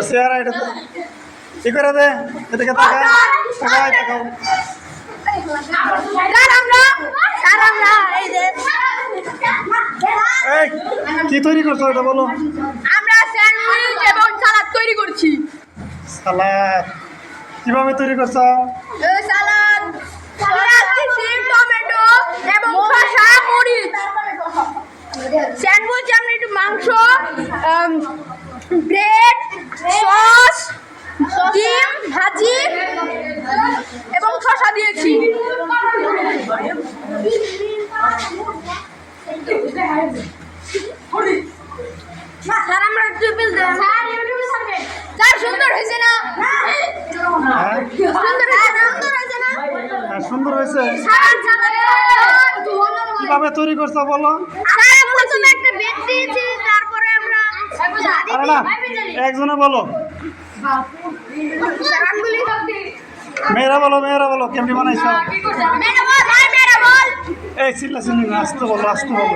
চেহারা এটা কি করে দে এদিকে তাকা তাকাও তাকাও এই কি তৈরি করছো এটা বলো। আমরা স্যান্ডউইচ এবং সালাদ তৈরি করছি। সালাদ কিভাবে তৈরি করছো? সালাদ দিছি টমেটো এবং শসা মরিচ। স্যান্ডউইচ আমরা একটু মাংস ব্রেড সস ডিম ভাজি এবং শসা দিয়েছি। স্যার আমরা টিফিন দেন স্যার ইউটিউবে ছাড়বেন স্যার সুন্দর হয়েছে না? সুন্দর হয়েছে। স্যার কিভাবে তৈরি করছো বলো। স্যার প্রথমে একটা বেড দিয়েছি, তারপরে আমরা আরে না একজনে বলো। স্যার আঙ্গুলি মেয়েরা বলো কেমনি বানাইছো। মেরা বল এই চিল্লা চিল্লি না আসতে বলো আসতে বলো।